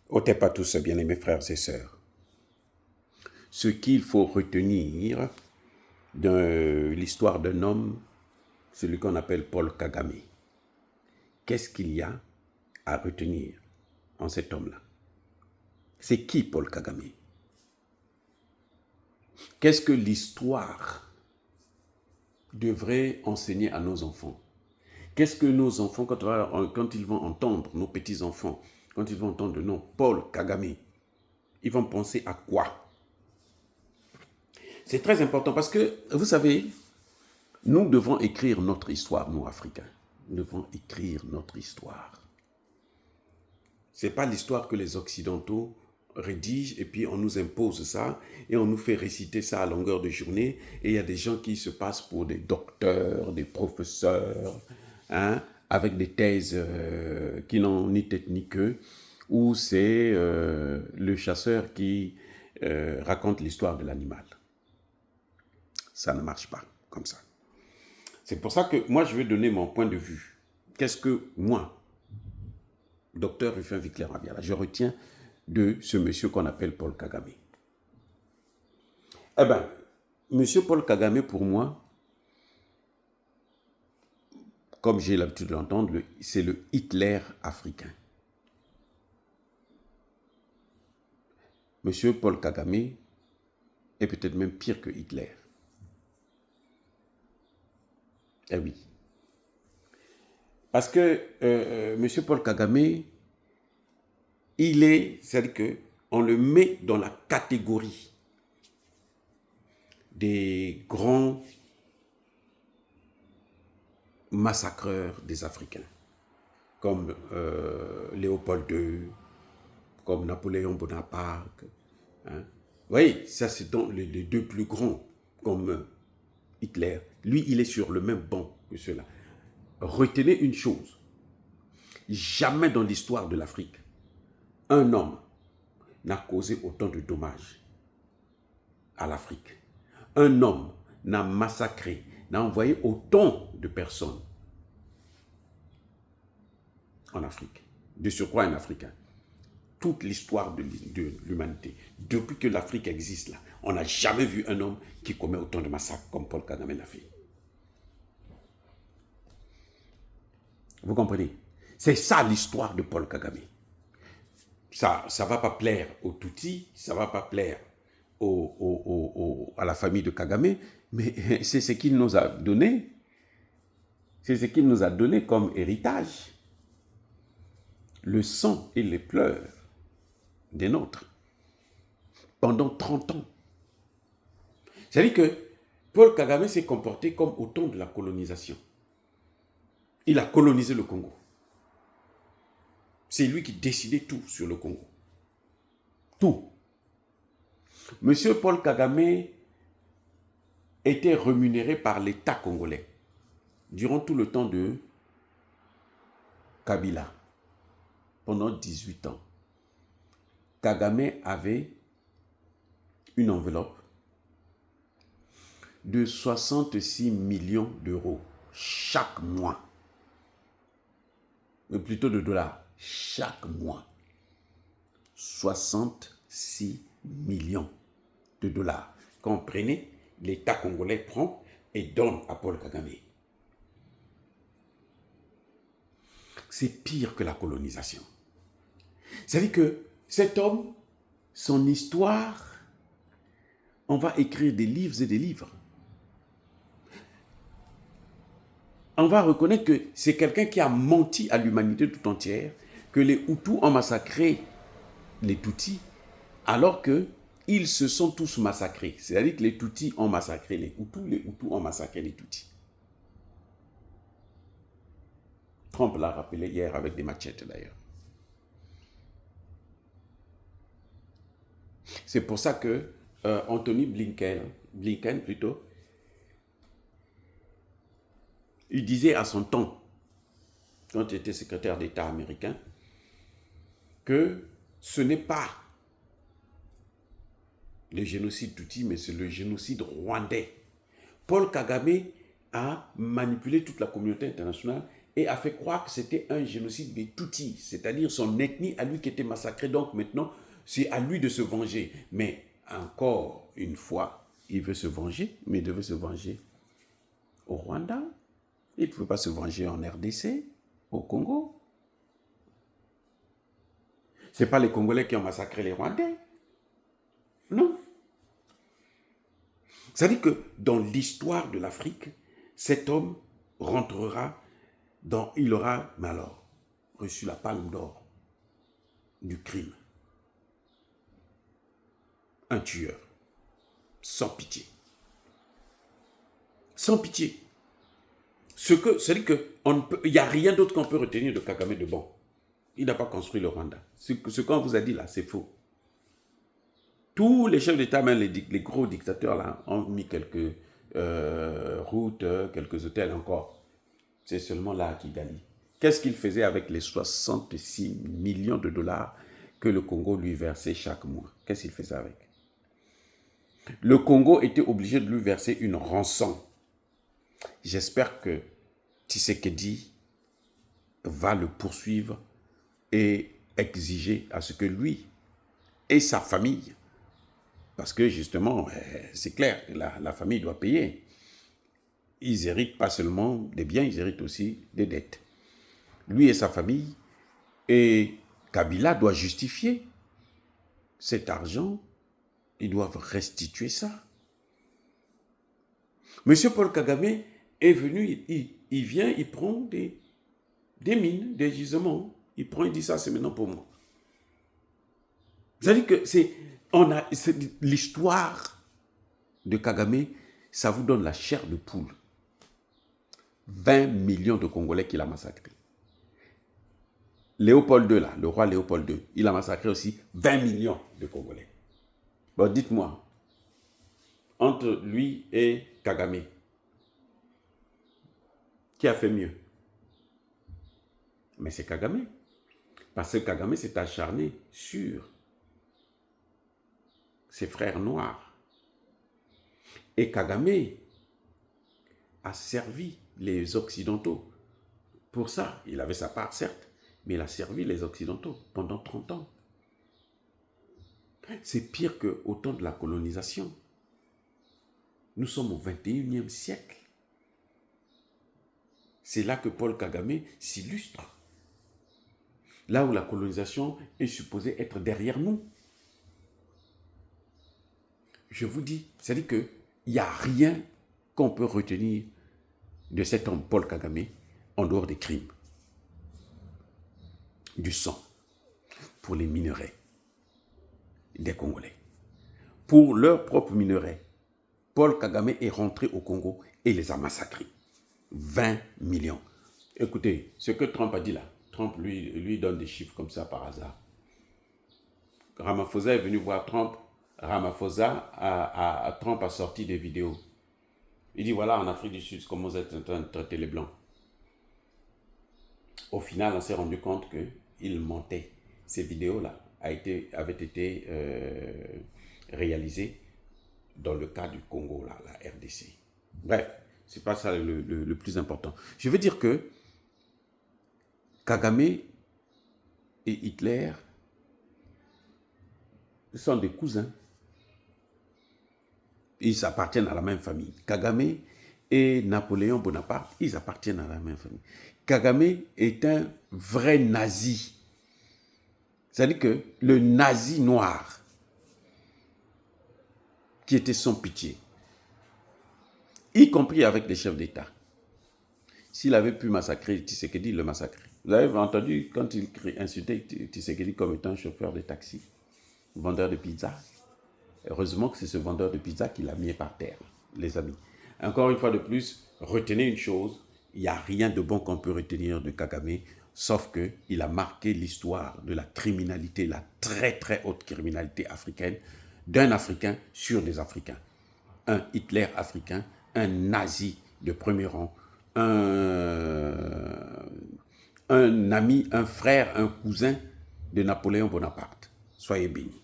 Ôtez pas tous, bien-aimés frères et sœurs. Ce qu'il faut retenir de l'histoire d'un homme, celui qu'on appelle Paul Kagame. Qu'est-ce qu'il y a à retenir en cet homme-là? C'est qui Paul Kagame? Qu'est-ce que l'histoire devrait enseigner à nos enfants? Qu'est-ce que nos enfants, quand ils vont entendre, nos petits-enfants, quand ils vont entendre le nom Paul Kagame, ils vont penser à quoi? C'est très important parce que, vous savez, nous devons écrire notre histoire, nous, Africains. Nous devons écrire notre histoire. Ce n'est pas l'histoire que les Occidentaux rédigent et puis on nous impose ça et on nous fait réciter ça à longueur de journée et il y a des gens qui se passent pour des docteurs, des professeurs, hein, avec des thèses qui n'ont ni tête ni queue, ou c'est le chasseur qui raconte l'histoire de l'animal. Ça ne marche pas comme ça. C'est pour ça que moi, je vais donner mon point de vue. Qu'est-ce que moi, docteur Rufin Vicler-Abiala, je retiens de ce monsieur qu'on appelle Paul Kagame? Eh bien, monsieur Paul Kagame, pour moi, comme j'ai l'habitude de l'entendre, c'est le Hitler africain. Monsieur Paul Kagame est peut-être même pire que Hitler. Eh oui. Parce que monsieur Paul Kagame, c'est-à-dire qu'on le met dans la catégorie des grands massacreurs des Africains, comme Léopold II, comme Napoléon Bonaparte. Hein. Oui, ça c'est donc les deux plus grands, comme Hitler. Lui, il est sur le même banc que ceux-là. Retenez une chose, jamais dans l'histoire de l'Afrique, un homme n'a causé autant de dommages à l'Afrique. Un homme n'a massacré, n'a envoyé autant de personnes en Afrique, de surcroît un Africain. Toute l'histoire de l'humanité, depuis que l'Afrique existe là, on n'a jamais vu un homme qui commet autant de massacres comme Paul Kagame l'a fait. Vous comprenez? C'est ça l'histoire de Paul Kagame. Ça ne va pas plaire aux Tutsis, ça ne va pas plaire à la famille de Kagame, mais c'est ce qu'il nous a donné. C'est ce qu'il nous a donné comme héritage. Le sang et les pleurs des nôtres. Pendant 30 ans. C'est-à-dire que Paul Kagame s'est comporté comme au temps de la colonisation. Il a colonisé le Congo. C'est lui qui décidait tout sur le Congo. Tout. Monsieur Paul Kagame était rémunéré par l'État congolais durant tout le temps de Kabila, pendant 18 ans. Kagame avait une enveloppe de 66 millions d'euros chaque mois. Mais plutôt de dollars, chaque mois. 66 millions de dollars. Quand on prenait, l'État congolais prend et donne à Paul Kagame. C'est pire que la colonisation. C'est-à-dire que cet homme, son histoire, on va écrire des livres et des livres. On va reconnaître que c'est quelqu'un qui a menti à l'humanité tout entière, que les Hutus ont massacré les Tutsis, alors qu'ils se sont tous massacrés. C'est-à-dire que les Tutsis ont massacré les Hutus ont massacré les Tutsis. Trump l'a rappelé hier avec des machettes d'ailleurs. C'est pour ça que Anthony Blinken plutôt, il disait à son temps, quand il était secrétaire d'État américain, que ce n'est pas le génocide Tutsi, mais c'est le génocide rwandais. Paul Kagame a manipulé toute la communauté internationale et a fait croire que c'était un génocide des Tutsis, c'est-à-dire son ethnie à lui qui était massacrée. Donc maintenant, c'est à lui de se venger. Mais encore une fois, il veut se venger, mais il devait se venger au Rwanda. Il ne pouvait pas se venger en RDC, au Congo. Ce n'est pas les Congolais qui ont massacré les Rwandais. Non. C'est-à-dire que dans l'histoire de l'Afrique, cet homme rentrera il aura, mais alors, reçu la palme d'or du crime. Un tueur, sans pitié. Sans pitié. C'est-à-dire qu'il n'y a rien d'autre qu'on peut retenir de Kagame de bon. Il n'a pas construit le Rwanda. Ce qu'on vous a dit là, c'est faux. Tous les chefs d'État, même les gros dictateurs là, ont mis quelques routes, quelques hôtels encore. C'est seulement là à Kigali. Qu'est-ce qu'il faisait avec les 66 millions de dollars que le Congo lui versait chaque mois? Qu'est-ce qu'il faisait avec? Le Congo était obligé de lui verser une rançon. J'espère que Tshisekedi va le poursuivre et exiger à ce que lui et sa famille, parce que justement, c'est clair, la famille doit payer. Ils héritent pas seulement des biens, ils héritent aussi des dettes. Lui et sa famille, et Kabila doit justifier cet argent, ils doivent restituer ça. Monsieur Paul Kagame est venu, il vient, il prend des mines, des gisements, il prend, il dit ça, c'est maintenant pour moi. C'est-à-dire que l'histoire de Kagame, ça vous donne la chair de poule. 20 millions de Congolais qu'il a massacrés. Léopold II, là, le roi Léopold II, il a massacré aussi 20 millions de Congolais. Bon, dites-moi, entre lui et Kagame, qui a fait mieux? Mais c'est Kagame. Parce que Kagame s'est acharné sur ses frères noirs. Et Kagame a servi les Occidentaux. Pour ça, il avait sa part, certes, mais il a servi les Occidentaux pendant 30 ans. C'est pire qu'au temps de la colonisation. Nous sommes au 21e siècle. C'est là que Paul Kagame s'illustre. Là où la colonisation est supposée être derrière nous. Je vous dis, c'est-à-dire qu'il n'y a rien qu'on peut retenir de cet homme, Paul Kagame, en dehors des crimes. Du sang pour les minerais des Congolais. Pour leurs propres minerais, Paul Kagame est rentré au Congo et les a massacrés. 20 millions. Écoutez, ce que Trump a dit là, Trump lui donne des chiffres comme ça par hasard. Ramaphosa est venu voir Trump. Trump a sorti des vidéos. Il dit, voilà, en Afrique du Sud, comment vous êtes en train de traiter les Blancs. Au final, on s'est rendu compte qu'il mentait. Ces vidéos-là avaient été réalisées dans le cas du Congo, là, la RDC. Bref, ce n'est pas ça le plus important. Je veux dire que Kagame et Hitler sont des cousins. Ils appartiennent à la même famille. Kagame et Napoléon Bonaparte, ils appartiennent à la même famille. Kagame est un vrai nazi. C'est-à-dire que le nazi noir, qui était sans pitié, y compris avec les chefs d'État. S'il avait pu massacrer Tshisekedi, il le massacrait. Vous avez entendu quand il insultait Tshisekedi comme étant un chauffeur de taxi, vendeur de pizza. Heureusement que c'est ce vendeur de pizza qui l'a mis par terre, les amis. Encore une fois de plus, retenez une chose, il n'y a rien de bon qu'on peut retenir de Kagame, sauf qu'il a marqué l'histoire de la criminalité, la très très haute criminalité africaine, d'un Africain sur des Africains. Un Hitler africain, un nazi de premier rang, un ami, un frère, un cousin de Napoléon Bonaparte. Soyez bénis.